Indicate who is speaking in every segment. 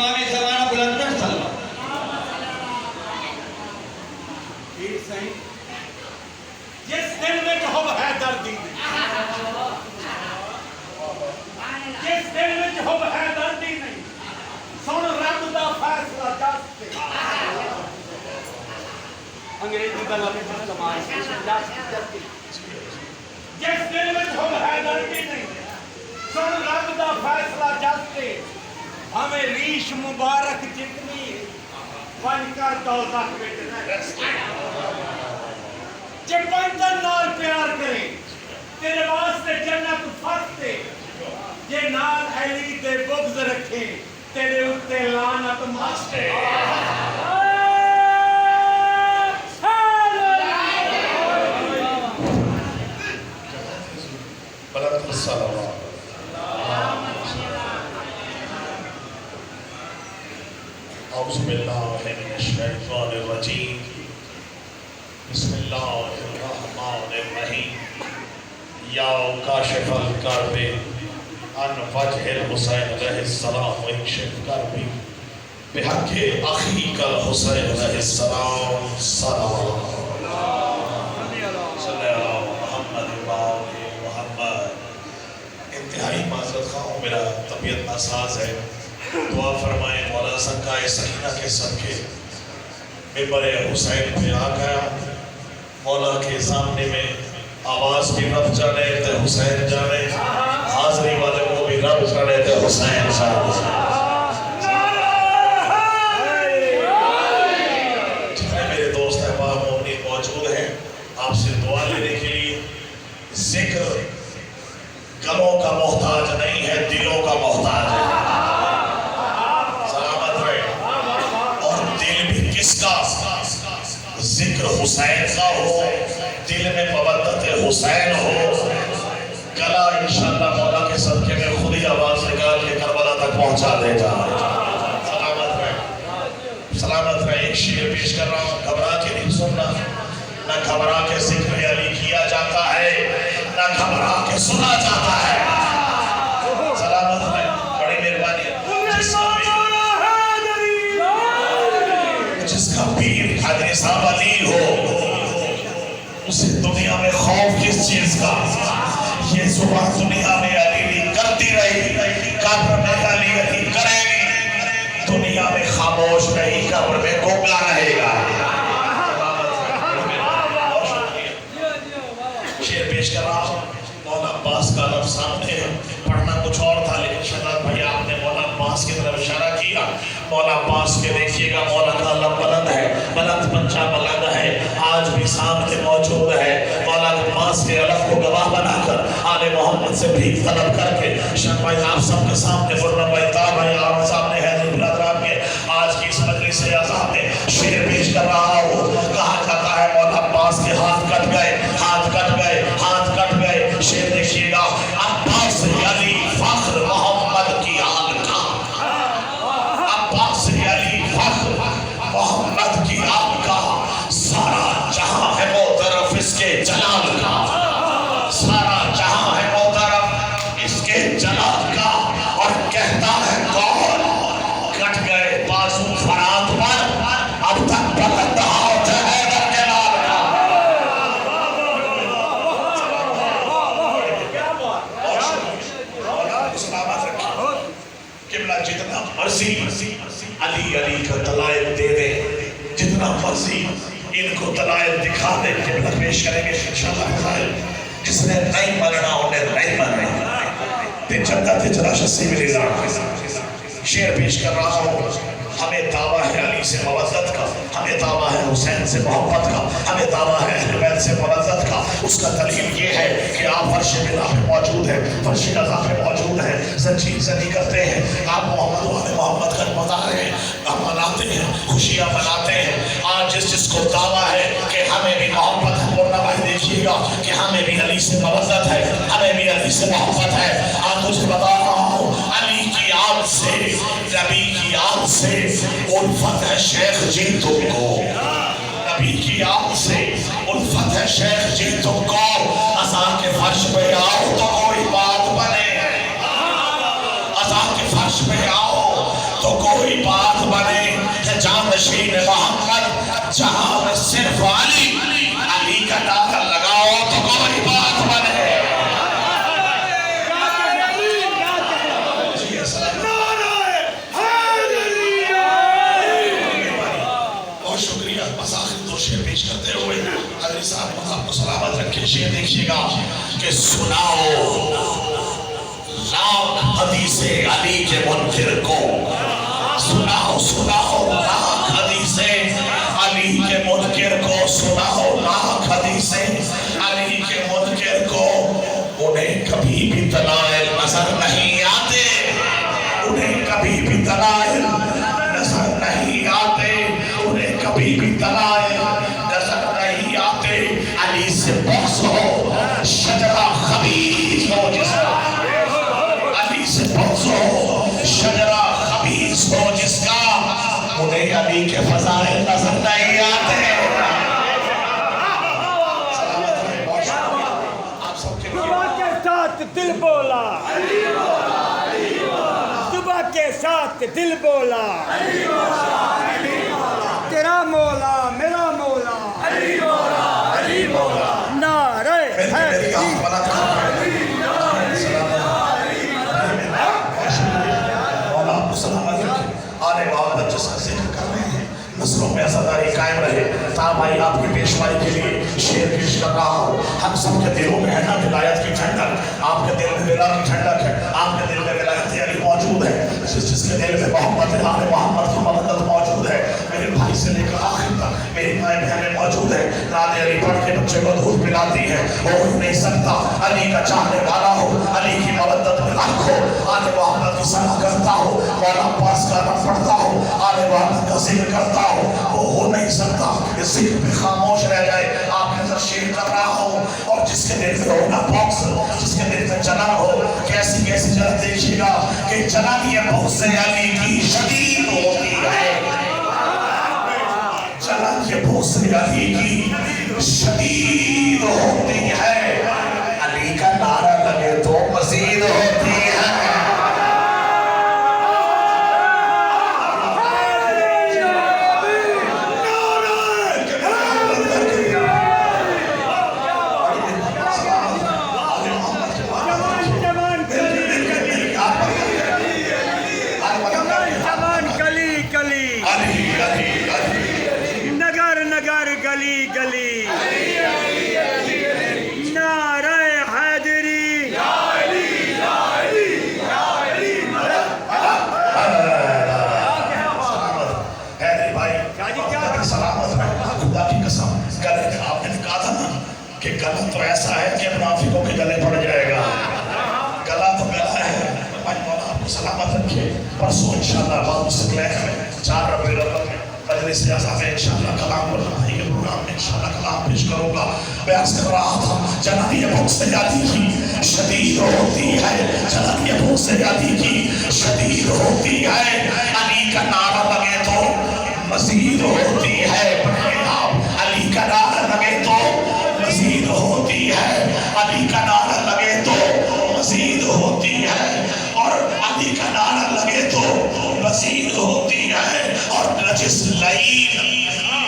Speaker 1: امام زمانہ بلند کر سلام
Speaker 2: پیر صحیح جس دل میں حب ہے دردی جس دل میں حب ہے دردی نہیں سن رب دا فیصلہ جس تے انگریزی دا لفظ کمال جس دل میں حب ہے دردی نہیں سن رب دا فیصلہ جس تے ہمیں ریش مبارک جتنی بن کر دوزخ میں جے بندر نال پیار کرے تیرے واسطے جنت فرتے جے نال علی دے بغض رکھے تیرے اتے لعنت ماستے
Speaker 3: بلند الصلوات اعوذ باللہ من الشیطان الرجیم بسم اللہ الرحمن الرحیم یا کاشف الکرب عن وجہ الحسین علیہ السلام اکشف کربی بحق اخیک الحسین علیہ السلام صلوات صلی اللہ محمد محمد انتہائی معذرت خواہ ہوں میرا طبیعت ناساز ہے دعا فرمائیں مولا سنکائے سکینہ کے صدقے ممبر حسین پہ آ گیا مولا کے سامنے میں آواز بھی رب جانے تھے حسین جانے حاضری والے وہ بھی رب جانے تھے حسین جتنے میرے دوست احباب مومنین موجود ہیں آپ سے دعا لینے کے لیے ذکر گلوں کا محتاج نہیں ہے دلوں کا محتاج ہے ذکر حسین کا ہو دل میں مودت حسین ہو گلا انشاءاللہ مولا کے صدقے میں خود ہی آواز نکال کے کربلا تک پہنچا دے گا سلامت رہے ایک شعر پیش کر رہا ہوں گھبرا کے نہیں سننا نہ گھبرا کے ذکر علی کیا جاتا ہے نہ گھبرا کے سنا جاتا ہے سلامت رہے بڑی مہربانی جس کا پیر حضرت صاحب علی ہو اسے دنیا میں خوف کس چیز کا یہ زبان دنیا میں علی کرتی رہی قبر میں علی علی کرے گی دنیا میں خاموش رہی قبر میں گونگا رہے گا شعر پیش کر رہا ہوں مولا عباس کا لفظ سامنے ہے پڑھنا کچھ اور تھا لیکن شہزاد بھائی آپ نے مولا عباس کی طرف اشارہ کیا مولا عباس کے دیکھیے گا مولا کا علم بلند ہے بلند پنجہ بلند ہے آج بھی سامنے موجود ہے مولا عباس کے علم کو گواہ بنا کر آل محمد سے بھی طلب کر کے شہزاد بھائی آپ سب کے سامنے فرنا بھائی تاب ہے آپ سامنے حیدر برادران کے آج کی اس مجلس سے عذاب میں شعر پیش کر رہا ہوں کہا جاتا ہے مولا عباس کے ہاتھ کٹ گئے ہاتھ کٹ گئے ہاتھ کٹ گئے شعر دیکھیے گا عباس علی فخر محمد کی آل کا عباس علی فخر محمد کی آل کا سارا جہاں ہے موطرف اس کے جلال کا سارا جہاں ہے موطرف اس کے جلال کا اور کہتا ہے کون کٹ گئے بازو فرات پر اب تک بلند ہاتھ ہے جلال کا جتنا مرضی علی علی کا دلائل دے دے جتنا مرضی ان کو دلائل دکھا دے قبلہ پیش کریں گے انشاءاللہ دلائل جس نے نہیں مرنا انہیں نہیں مرنا دن جنت جلاشت سے ملی شعر پیش کر رہا ہوں ہمیں دعویٰ ہے علی سے موزت کا ہمیں دعویٰ ہے حسین سے محبت کا ہمیں دعویٰ ہے اہل بیت سے موزت کا اس کا دلیل یہ ہے کہ آپ فرش بلا پہ موجود ہیں فرش رضا پہ موجود ہیں زنجیر زنی کرتے ہیں آپ محمد والے محمد کا بتا رہے ہیں آپ مناتے ہیں خوشیاں مناتے ہیں آج جس کو دعویٰ ہے کہ ہمیں بھی محبت ہے مورنا بھائی دیکھیے گا کہ ہمیں بھی علی سے موزت ہے ہمیں بھی علی سے محبت ہے آج تجھے بتا رہا ہوں علی کی آگ سے نبی کی آگ سے الفت ہے شیخ جی تم کو نبی کی آگ سے الفت ہے شیخ جی تم کو اذان کے فرش پہ آؤ تو کوئی بات بنے اذان کے فرش پہ آؤ تو کوئی جانشین محمد، جہاں میں صرف علی علی کا نعرہ لگاؤ تو کوئی بات بنے۔ بہت شکریہ۔ بس آخر دو شعر پیش کرتے ہوئے حضرت صاحب آپ کو سلامت رکھے۔ شعر دیکھیے گا کہ سناؤ لاکھ حدیث علی کے منکر کو، سناؤ سناؤ لاکھ حدیث علی کے منکر کو، سناؤ لاکھ حدیث علی کے منکر کو۔ انہیں کبھی بھی دلائل نظر نہیں آتے، انہیں کبھی بھی دلائل نظر نہیں آتے، انہیں کبھی بھی دلائل نظر نہیں آتے۔ علی سے بغض ہو شجرہ خبیث ہو جس کا، علی سے بغض ہو شجرہ خبیث ہو جس کا، انہیں علی کے فضائل نظر نہیں آتے۔
Speaker 2: صبح کے ساتھ دل بولا، صبح کے ساتھ دل بولا، تیرا مولا میرا مولا، نعرہ حیدری۔
Speaker 3: آنے والا جس کا ذکر کر رہے ہیں، نسلوں میں عزاداری قائم رہے۔ تاہم بھائی آپ کی پیشوائی کے لیے شعر پیش کر رہا ہوں۔ ہم سب کے دلوں میں ہے نا ولایت کی ٹھنڈک، آپ کے دل میں ولا کی ٹھنڈک ہے، آپ کے دل میں ولایت علی موجود ہے، جس کے دل میں محمد آل محمد کی مدد موجود ہے۔ میرے بھائی سے لے کر آخر تک میری مائیں بہنیں موجود ہیں، ناد علی پڑھ کے بچے کو دودھ پلاتی ہے۔ ہو نہیں سکتا علی کا چاہنے والا ہو، علی کی مودت میں غرق ہو، آل محمد کی صلاح کرتا ہو، مولا عباس کا نام پڑھتا ہو، آل محمد کا ذکر کرتا ہو، وہ ہو نہیں سکتا اس ذکر پہ خاموش رہ جائے۔ آپ نے شعر کر رہا ہو، اور جس کے دل میں ہونا بغض، جس کے دل میں جلن ہو، کیسی کیسی جلن دیکھیے گا کہ جلن یہ بغض علی کی شدید ہوتی ہے، جلن یہ بغض علی کی شدید ہوتی ہے، علی کا نعرہ لگے تو مزید ہوتی ہے۔
Speaker 2: گلی گلی نعرہ حیدری،
Speaker 3: حیدری بھائی سلامت رہے، خدا کی قسم۔ گلے آپ نے کہا تھا نا کہ گلا تو ایسا ہے کہ منافقوں کے گلے پڑ جائے گا، گلا تو گلا ہے۔ بھائی مولا آپ کو سلامت رکھے۔ پرسوں انشاءاللہ بعد مستقلین میں 4 ربیع الاول میں مجلس اعظم میں انشاءاللہ کلام برہنائی کے پروگرام میں انشاءاللہ کلام پیش کروں گا۔ میں عرض کر رہا تھا جناب یہ بغض علی کی شدید ہوتی ہے، جناب یہ بغض علی کی شدید ہوتی ہے، علی کا نعرہ لگے تو مزید ہوتی ہے۔ علی کا نعرہ لگے تو مزید ہوتی ہے، علی کا نعرہ لگے تو مزید ہوتی ہے، اور علی کا نعرہ لگے تو مزید ہوتی ہے۔ اور نجس لعین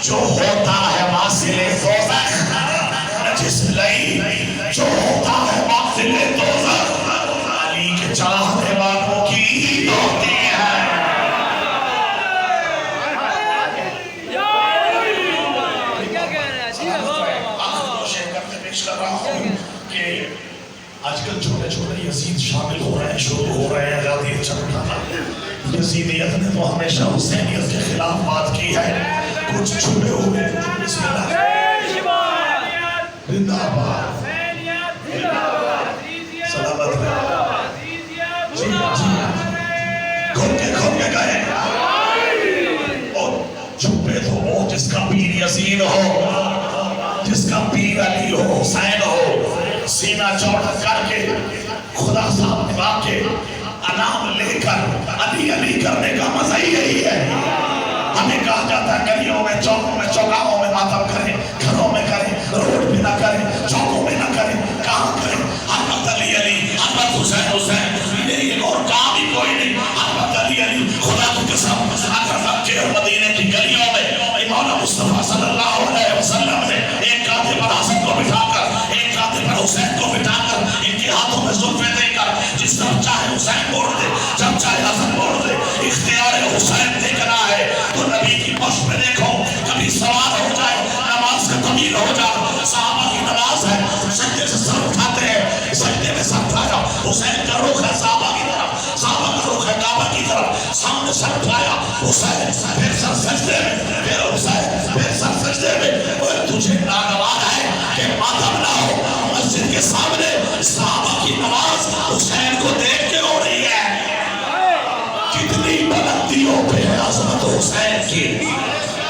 Speaker 3: جو ہوتا ہے واصل دوزخ، نجس لعین جو ہوتا ہے واصل دوزخ، علی کے چاہنے والوں کی ہوتی ہے۔ پیش کر رہا ہوں کہ آج کل چھوٹے چھوٹے یزید شامل ہو رہے ہیں، شروع ہو رہے ہیں، غادر چل رہا ہے۔ یزیدیت نے تو ہمیشہ حسینیت کے خلاف بات کی ہے، کچھ چھوٹے ہوئے بسم اللہ زندہ باد سلامت جی جی گھوم کے گئے، اور چھپے تو وہ جس کا پیر یزید ہو، جس کا پیر علی ہو، حسین ہو، سینہ چوڑا کر کے خدا صاحب نبا کے انام لے کر علی علی کرنے کا مزہ ہی یہی ہے۔ ہمیں کہا جاتا ہے گلیوں میں، چوکوں میں، چوگاؤں میں ماتم کریں، گھروں میں کریں، روڈ پہ نہ کریں، چوکوں میں نہ کریں، کہاں کریں؟ ہر وقت علی علی، ہر وقت حسین حسین، یہ ایک اور کام ہی کوئی نہیں، ہر وقت علی علی۔ خدا کی قسم اگر مکے اور مدینے کی گلیوں حسین دیکھنا ہے تو نبی کی پشت میں دیکھو، کبھی سوار ہو جائے، نماز کا طویل ہو جائے، صحابہ کی نماز ہے، سجدے سے سر اٹھاتے ہیں، سجدے میں سر اٹھایا، حسین کا رخ ہے صحابہ کی طرف، صحابہ کا رخ ہے کعبہ کی طرف، سامنے سر اٹھایا حسین، پھر سر سجدے میں، پھر حسین، پھر سر سجدے میں. اور تجھے ناگوار ہے کہ ماتم نہ ہو، مسجد کے سامنے صحابہ کی نماز حسین کو دیکھ کے ہو رہی ہے. کتنی بلندیوں پہ ہے عظمت حسین کی،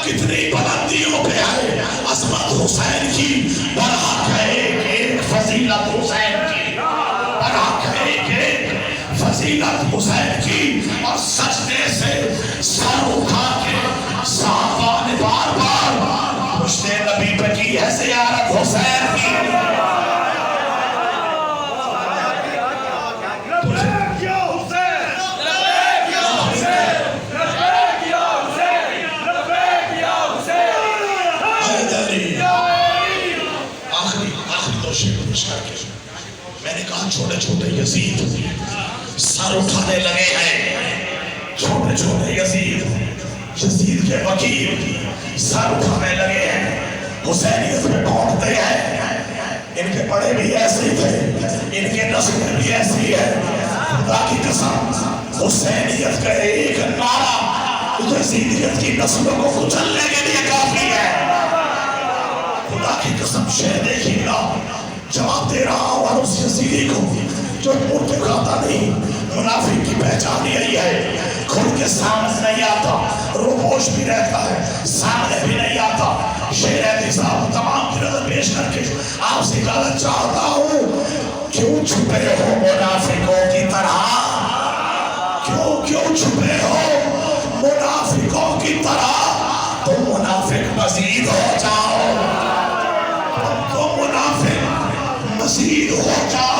Speaker 3: کتنی بلندیوں پہ ہے عظمت حسین کی. برحق ہے ایک ایک فضیلت حسین کی، برحق ہے ایک ایک فضیلت حسین کی. اور سجدے سے سر اٹھا کے صحابہ نے بار بار پشت نبی پہ کی ہے زیارت حسین کی. میں نے کہا چھوٹے چھوٹے یزید سر اٹھانے لگے ہیں، چھوٹے چھوٹے یزید، یزید کے وکیل سر اٹھانے لگے ہیں، حسینیت پہ ڈھونڈتے ہیں. ان کے بڑے بھی ایسے ہی تھے، ان کے نسلیں بھی ایسی ہے. خدا کی قسم حسینیت کا ایک نعرہ یزیدیت کی نسلوں کو کچلنے کے لیے کافی ہے. خدا کی قسم شعر دیکھیے گا، جواب دے رہا ہوں. اور اس یزیدی کو جو مردے کھاتا نہیں، منافق کی پہچان یہی ہے، کھل کے سامنے نہیں آتا، روپوش بھی رہتا ہے، سامنے بھی نہیں آتا. شعر احمدی صاحب تمام کی نظر پیش کر کے آپ سے اجازت چاہتا ہوں. کیوں چھپے ہو منافقوں کی طرح، کیوں چھپے ہو منافقوں کی طرح؟ تم منافق مزید ہو جاؤ، تم منافق مزید ہو جاؤ.